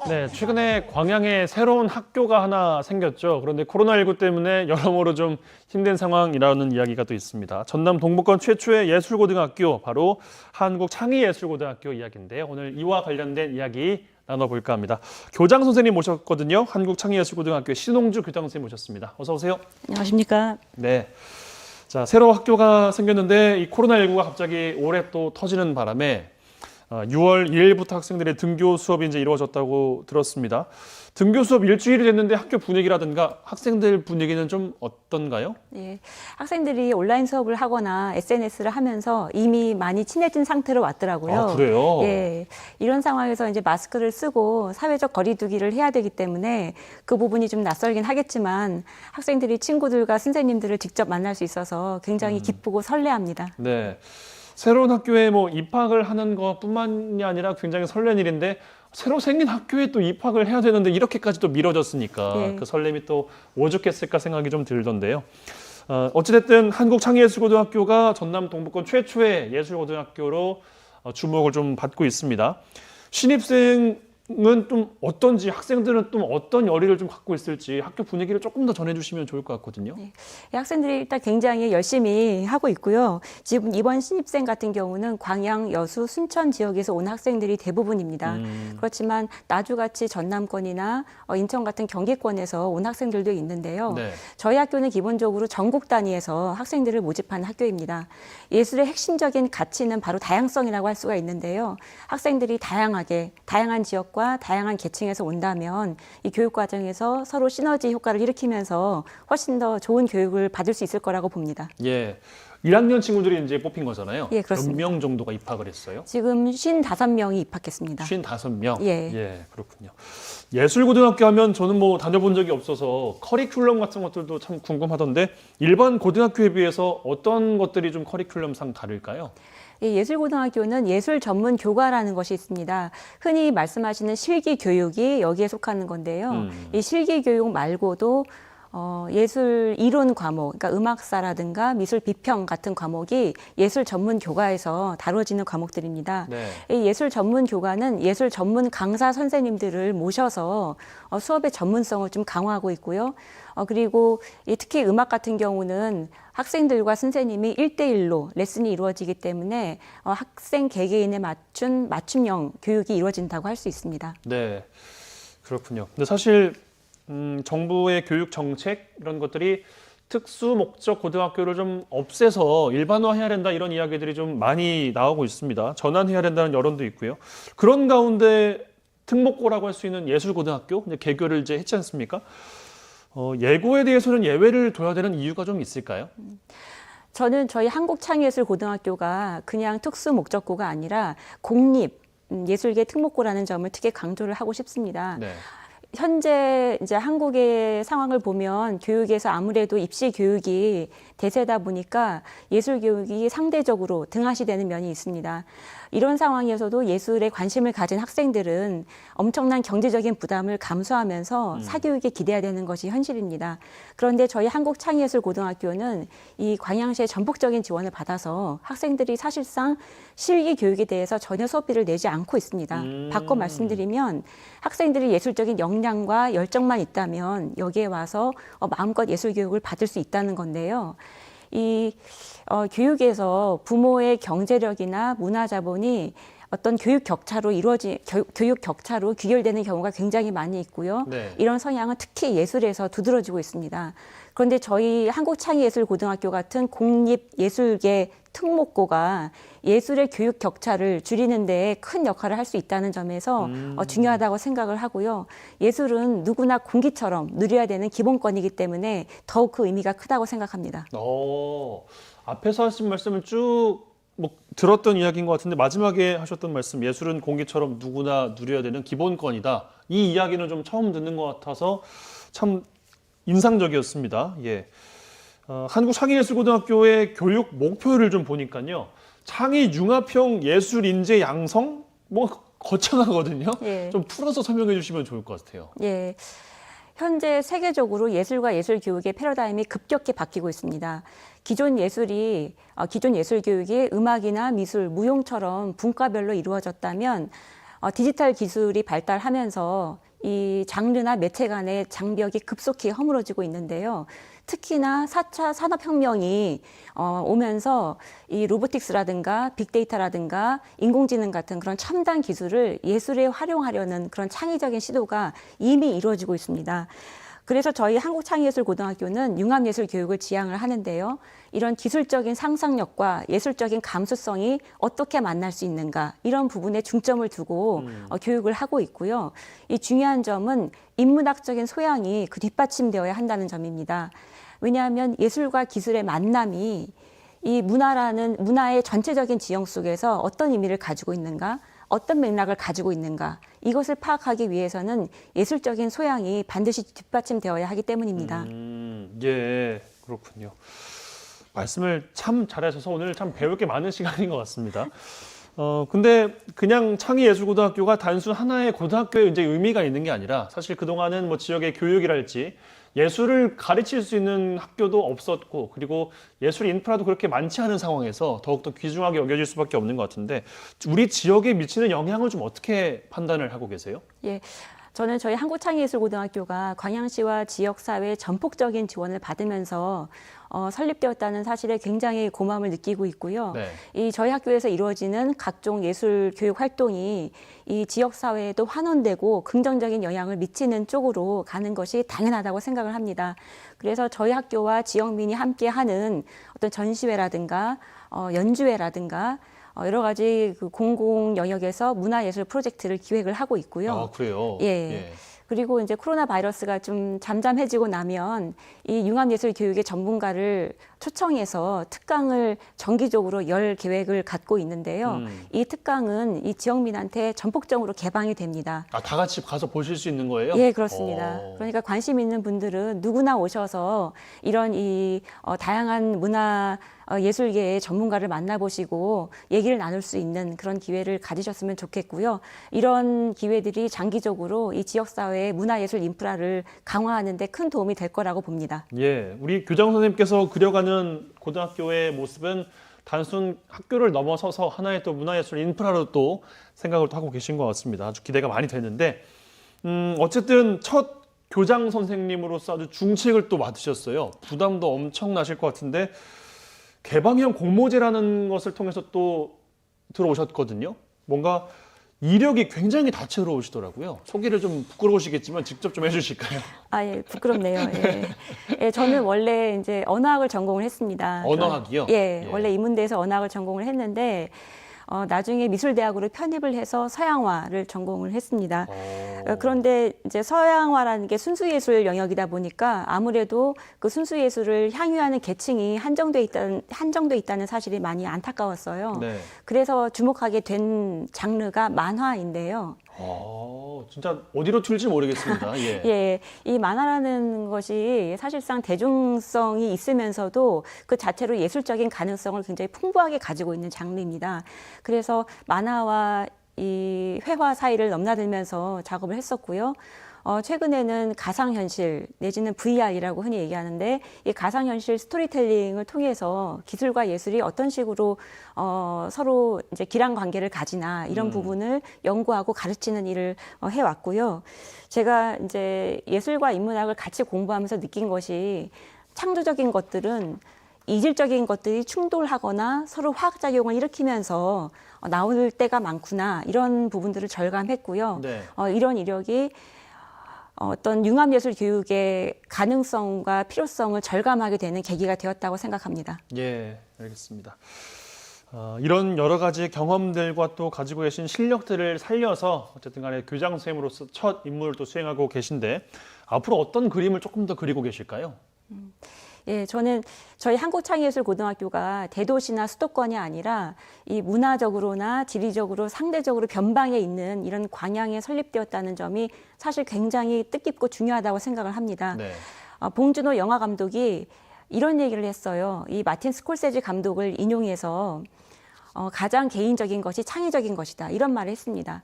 네, 최근에 광양에 새로운 학교가 하나 생겼죠. 그런데 코로나19 때문에 여러모로 좀 힘든 상황이라는 이야기가 또 있습니다. 전남 동북권 최초의 예술고등학교, 바로 한국창의예술고등학교 이야기인데요. 오늘 이와 관련된 이야기 나눠볼까 합니다. 교장 선생님 모셨거든요. 한국창의예술고등학교 신홍주 교장 선생님 모셨습니다. 어서 오세요. 안녕하십니까. 네. 자, 새로 학교가 생겼는데 이 코로나19가 갑자기 올해 또 터지는 바람에 6월 2일부터 학생들의 등교 수업이 이제 이루어졌다고 들었습니다. 등교 수업 일주일이 됐는데 학교 분위기라든가 학생들 분위기는 좀 어떤가요? 예, 학생들이 온라인 수업을 하거나 SNS를 하면서 이미 많이 친해진 상태로 왔더라고요. 아, 그래요? 예, 이런 상황에서 이제 마스크를 쓰고 사회적 거리두기를 해야 되기 때문에 그 부분이 좀 낯설긴 하겠지만 학생들이 친구들과 선생님들을 직접 만날 수 있어서 굉장히 기쁘고 설레합니다. 네. 새로운 학교에 뭐 입학을 하는 것뿐만이 아니라 굉장히 설레는 일인데 새로 생긴 학교에 또 입학을 해야 되는데 이렇게까지 또 미뤄졌으니까 예. 그 설렘이 또 오죽했을까 생각이 좀 들던데요. 어찌됐든 한국창의예술고등학교가 전남 동북권 최초의 예술고등학교로 주목을 좀 받고 있습니다. 신입생은 좀 어떤지, 학생들은 좀 어떤 열의를 좀 갖고 있을지 학교 분위기를 조금 더 전해주시면 좋을 것 같거든요. 네. 학생들이 일단 굉장히 열심히 하고 있고요. 지금 이번 신입생 같은 경우는 광양, 여수, 순천 지역에서 온 학생들이 대부분입니다. 그렇지만 나주같이 전남권이나 인천 같은 경기권에서 온 학생들도 있는데요. 네. 저희 학교는 기본적으로 전국 단위에서 학생들을 모집하는 학교입니다. 예술의 핵심적인 가치는 바로 다양성이라고 할 수가 있는데요. 학생들이 다양한 지역과 다양한 계층에서 온다면 이 교육 과정에서 서로 시너지 효과를 일으키면서 훨씬 더 좋은 교육을 받을 수 있을 거라고 봅니다. 예. 1학년 친구들이 이제 뽑힌 거잖아요. 예, 그렇습니다. 몇 명 정도가 입학을 했어요? 지금 55명이 입학했습니다. 55명? 예. 그렇군요. 예술고등학교 하면 저는 뭐 다녀본 적이 없어서 커리큘럼 같은 것들도 참 궁금하던데 일반 고등학교에 비해서 어떤 것들이 좀 커리큘럼상 다를까요? 예술고등학교는 예술 전문 교과라는 것이 있습니다. 흔히 말씀하시는 실기 교육이 여기에 속하는 건데요. 이 실기 교육 말고도 예술 이론 과목, 그러니까 음악사라든가 미술 비평 같은 과목이 예술 전문 교과에서 다뤄지는 과목들입니다. 네. 이 예술 전문 교과는 예술 전문 강사 선생님들을 모셔서 수업의 전문성을 좀 강화하고 있고요. 그리고 특히 음악 같은 경우는 학생들과 선생님이 1대1로 레슨이 이루어지기 때문에 학생 개개인에 맞춘 맞춤형 교육이 이루어진다고 할 수 있습니다. 네. 그렇군요. 근데 사실 정부의 교육 정책 이런 것들이 특수 목적 고등학교를 좀 없애서 일반화해야 된다 이런 이야기들이 좀 많이 나오고 있습니다. 전환해야 된다는 여론도 있고요. 그런 가운데 특목고라고 할 수 있는 예술고등학교 이제 개교를 이제 했지 않습니까? 예고에 대해서는 예외를 둬야 되는 이유가 좀 있을까요? 저는 저희 한국창의예술고등학교가 그냥 특수 목적고가 아니라 공립 예술계 특목고라는 점을 특히 강조를 하고 싶습니다. 네. 현재 이제 한국의 상황을 보면 교육에서 아무래도 입시 교육이 대세다 보니까 예술 교육이 상대적으로 등하시되는 면이 있습니다. 이런 상황에서도 예술에 관심을 가진 학생들은 엄청난 경제적인 부담을 감수하면서 사교육에 기대야 되는 것이 현실입니다. 그런데 저희 한국창의예술고등학교는 이 광양시의 전폭적인 지원을 받아서 학생들이 사실상 실기 교육에 대해서 전혀 수업비를 내지 않고 있습니다. 바꿔 말씀드리면 학생들이 예술적인 역량과 열정만 있다면 여기에 와서 마음껏 예술 교육을 받을 수 있다는 건데요. 이 교육에서 부모의 경제력이나 문화 자본이 어떤 교육 격차로 귀결되는 경우가 굉장히 많이 있고요. 네. 이런 성향은 특히 예술에서 두드러지고 있습니다. 그런데 저희 한국창의예술고등학교 같은 공립예술계 특목고가 예술의 교육 격차를 줄이는 데 큰 역할을 할 수 있다는 점에서 중요하다고 생각을 하고요. 예술은 누구나 공기처럼 누려야 되는 기본권이기 때문에 더욱 그 의미가 크다고 생각합니다. 앞에서 하신 말씀을 쭉 들었던 이야기인 것 같은데 마지막에 하셨던 말씀 예술은 공기처럼 누구나 누려야 되는 기본권이다. 이 이야기는 좀 처음 듣는 것 같아서 참 인상적이었습니다. 예. 한국창의예술고등학교의 교육 목표를 좀 보니까요. 창의 융합형 예술 인재 양성? 거창하거든요. 예. 좀 풀어서 설명해 주시면 좋을 것 같아요. 예. 현재 세계적으로 예술과 예술 교육의 패러다임이 급격히 바뀌고 있습니다. 기존 예술 교육이 음악이나 미술, 무용처럼 분과별로 이루어졌다면 디지털 기술이 발달하면서 이 장르나 매체 간의 장벽이 급속히 허물어지고 있는데요. 특히나 4차 산업혁명이 오면서 이 로보틱스라든가 빅데이터라든가 인공지능 같은 그런 첨단 기술을 예술에 활용하려는 그런 창의적인 시도가 이미 이루어지고 있습니다. 그래서 저희 한국창의예술고등학교는 융합예술 교육을 지향을 하는데요. 이런 기술적인 상상력과 예술적인 감수성이 어떻게 만날 수 있는가 이런 부분에 중점을 두고 교육을 하고 있고요. 이 중요한 점은 인문학적인 소양이 그 뒷받침되어야 한다는 점입니다. 왜냐하면 예술과 기술의 만남이 이 문화의 전체적인 지형 속에서 어떤 의미를 가지고 있는가, 어떤 맥락을 가지고 있는가 이것을 파악하기 위해서는 예술적인 소양이 반드시 뒷받침되어야 하기 때문입니다. 예, 그렇군요. 말씀을 참 잘하셔서 오늘 참 배울 게 많은 시간인 것 같습니다. 근데 그냥 창의예술고등학교가 단순 하나의 고등학교의 이제 의미가 있는 게 아니라 사실 그동안은 뭐 지역의 교육이랄지 예술을 가르칠 수 있는 학교도 없었고 그리고 예술 인프라도 그렇게 많지 않은 상황에서 더욱더 귀중하게 여겨질 수밖에 없는 것 같은데 우리 지역에 미치는 영향을 좀 어떻게 판단을 하고 계세요? 예. 저는 저희 한국창의예술고등학교가 광양시와 지역사회의 전폭적인 지원을 받으면서 설립되었다는 사실에 굉장히 고마움을 느끼고 있고요. 네. 이 저희 학교에서 이루어지는 각종 예술 교육 활동이 이 지역사회에도 환원되고 긍정적인 영향을 미치는 쪽으로 가는 것이 당연하다고 생각을 합니다. 그래서 저희 학교와 지역민이 함께하는 어떤 전시회라든가 연주회라든가 여러 가지 그 공공 영역에서 문화예술 프로젝트를 기획을 하고 있고요. 아, 그래요? 예. 예. 그리고 이제 코로나 바이러스가 좀 잠잠해지고 나면 이 융합예술 교육의 전문가를 초청해서 특강을 정기적으로 열 계획을 갖고 있는데요. 이 특강은 이 지역민한테 전폭적으로 개방이 됩니다. 아, 다 같이 가서 보실 수 있는 거예요? 예, 그렇습니다. 그러니까 관심 있는 분들은 누구나 오셔서 이런 다양한 문화 예술계의 전문가를 만나보시고 얘기를 나눌 수 있는 그런 기회를 가지셨으면 좋겠고요. 이런 기회들이 장기적으로 이 지역사회의 문화예술 인프라를 강화하는 데 큰 도움이 될 거라고 봅니다. 예, 우리 교장 선생님께서 그려가는 고등학교의 모습은 단순 학교를 넘어서서 하나의 또 문화예술 인프라로 또 생각을 또 하고 계신 것 같습니다. 아주 기대가 많이 되는데 어쨌든 첫 교장 선생님으로서 아주 중책을 또 맡으셨어요. 부담도 엄청 나실 것 같은데 개방형 공모제라는 것을 통해서 또 들어오셨거든요. 뭔가 이력이 굉장히 다채로우시더라고요. 소개를 좀 부끄러우시겠지만 직접 좀 해주실까요? 아, 예, 부끄럽네요. 예. 예, 저는 원래 이제 언어학을 전공을 했습니다. 언어학이요? 예, 예. 원래 이문대에서 언어학을 전공을 했는데 나중에 미술대학으로 편입을 해서 서양화를 전공을 했습니다. 그런데 이제 서양화라는 게 순수예술 영역이다 보니까 아무래도 그 순수예술을 향유하는 계층이 한정돼 있다는 사실이 많이 안타까웠어요. 네. 그래서 주목하게 된 장르가 만화인데요. 진짜 어디로 튈지 모르겠습니다. 예. 예, 이 만화라는 것이 사실상 대중성이 있으면서도 그 자체로 예술적인 가능성을 굉장히 풍부하게 가지고 있는 장르입니다. 그래서 만화와 이 회화 사이를 넘나들면서 작업을 했었고요. 최근에는 가상현실 내지는 VR이라고 흔히 얘기하는데 이 가상현실 스토리텔링을 통해서 기술과 예술이 어떤 식으로 서로 이제 기란 관계를 가지나 이런 부분을 연구하고 가르치는 일을 해왔고요. 제가 이제 예술과 인문학을 같이 공부하면서 느낀 것이 창조적인 것들은 이질적인 것들이 충돌하거나 서로 화학작용을 일으키면서 나올 때가 많구나 이런 부분들을 절감했고요. 네. 이런 이력이 어떤 융합예술 교육의 가능성과 필요성을 절감하게 되는 계기가 되었다고 생각합니다. 예, 알겠습니다. 이런 여러 가지 경험들과 또 가지고 계신 실력들을 살려서 어쨌든 간에 교장 선생님으로서 첫 임무를 또 수행하고 계신데 앞으로 어떤 그림을 조금 더 그리고 계실까요? 예, 저는 저희 한국창의예술고등학교가 대도시나 수도권이 아니라 이 문화적으로나 지리적으로 상대적으로 변방에 있는 이런 광양에 설립되었다는 점이 사실 굉장히 뜻깊고 중요하다고 생각을 합니다. 네. 봉준호 영화 감독이 이런 얘기를 했어요. 이 마틴 스콜세지 감독을 인용해서 가장 개인적인 것이 창의적인 것이다. 이런 말을 했습니다.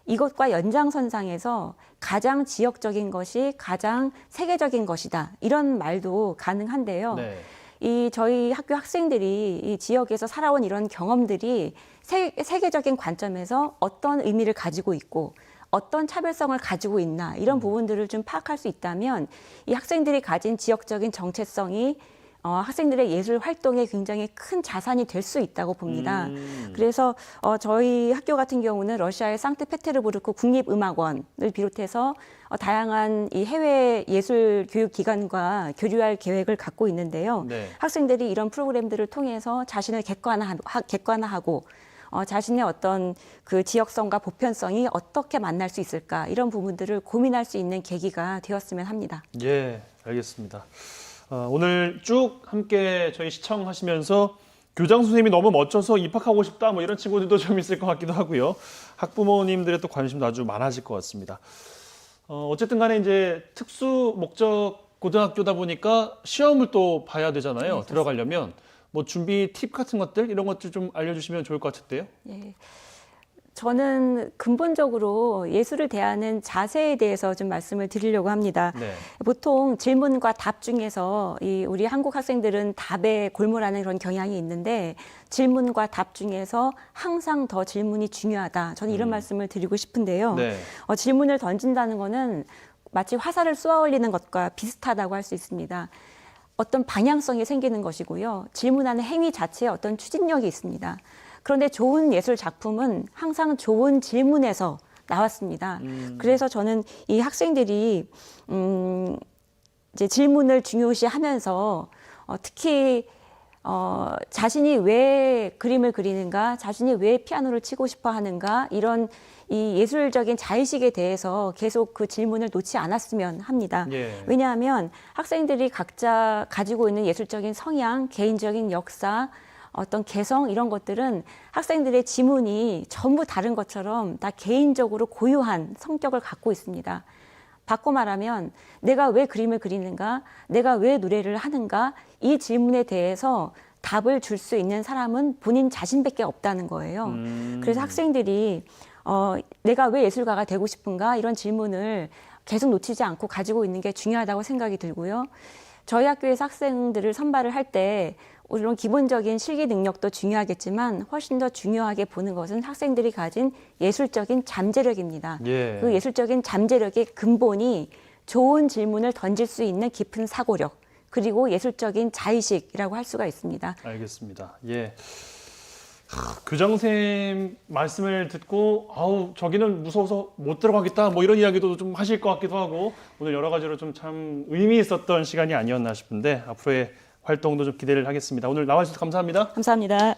이것과 연장선상에서 가장 지역적인 것이 가장 세계적인 것이다. 이런 말도 가능한데요. 네. 이 저희 학교 학생들이 이 지역에서 살아온 이런 경험들이 세계적인 관점에서 어떤 의미를 가지고 있고 어떤 차별성을 가지고 있나 이런 부분들을 좀 파악할 수 있다면 이 학생들이 가진 지역적인 정체성이 학생들의 예술 활동에 굉장히 큰 자산이 될 수 있다고 봅니다. 그래서 저희 학교 같은 경우는 러시아의 상트페테르부르크 국립음악원을 비롯해서 다양한 이 해외 예술 교육 기관과 교류할 계획을 갖고 있는데요. 네. 학생들이 이런 프로그램들을 통해서 자신을 객관화하고 자신의 어떤 그 지역성과 보편성이 어떻게 만날 수 있을까 이런 부분들을 고민할 수 있는 계기가 되었으면 합니다. 예, 알겠습니다. 오늘 쭉 함께 저희 시청하시면서 교장 선생님이 너무 멋져서 입학하고 싶다 뭐 이런 친구들도 좀 있을 것 같기도 하고요. 학부모님들의 또 관심도 아주 많아질 것 같습니다. 어쨌든 간에 이제 특수 목적 고등학교다 보니까 시험을 또 봐야 되잖아요. 네, 들어가려면 뭐 준비 팁 같은 것들 이런 것들 좀 알려주시면 좋을 것 같은데요. 예. 저는 근본적으로 예술을 대하는 자세에 대해서 좀 말씀을 드리려고 합니다. 네. 보통 질문과 답 중에서 우리 한국 학생들은 답에 골몰하는 그런 경향이 있는데 질문과 답 중에서 항상 더 질문이 중요하다. 저는 이런 말씀을 드리고 싶은데요. 네. 질문을 던진다는 거는 마치 화살을 쏘아 올리는 것과 비슷하다고 할 수 있습니다. 어떤 방향성이 생기는 것이고요. 질문하는 행위 자체에 어떤 추진력이 있습니다. 그런데 좋은 예술 작품은 항상 좋은 질문에서 나왔습니다. 그래서 저는 이 학생들이 이제 질문을 중요시하면서 특히 자신이 왜 그림을 그리는가, 자신이 왜 피아노를 치고 싶어 하는가 이런 이 예술적인 자의식에 대해서 계속 그 질문을 놓지 않았으면 합니다. 예. 왜냐하면 학생들이 각자 가지고 있는 예술적인 성향, 개인적인 역사, 어떤 개성 이런 것들은 학생들의 지문이 전부 다른 것처럼 다 개인적으로 고유한 성격을 갖고 있습니다. 바꿔 말하면 내가 왜 그림을 그리는가, 내가 왜 노래를 하는가 이 질문에 대해서 답을 줄 수 있는 사람은 본인 자신밖에 없다는 거예요. 그래서 학생들이 내가 왜 예술가가 되고 싶은가 이런 질문을 계속 놓치지 않고 가지고 있는 게 중요하다고 생각이 들고요. 저희 학교에서 학생들을 선발을 할 때 물론 기본적인 실기 능력도 중요하겠지만 훨씬 더 중요하게 보는 것은 학생들이 가진 예술적인 잠재력입니다. 예. 그 예술적인 잠재력의 근본이 좋은 질문을 던질 수 있는 깊은 사고력 그리고 예술적인 자의식이라고 할 수가 있습니다. 알겠습니다. 예. 교장 선생님 말씀을 듣고 아우 저기는 무서워서 못 들어가겠다 뭐 이런 이야기도 좀 하실 것 같기도 하고 오늘 여러 가지로 좀 참 의미 있었던 시간이 아니었나 싶은데 앞으로의 활동도 좀 기대를 하겠습니다. 오늘 나와주셔서 감사합니다. 감사합니다.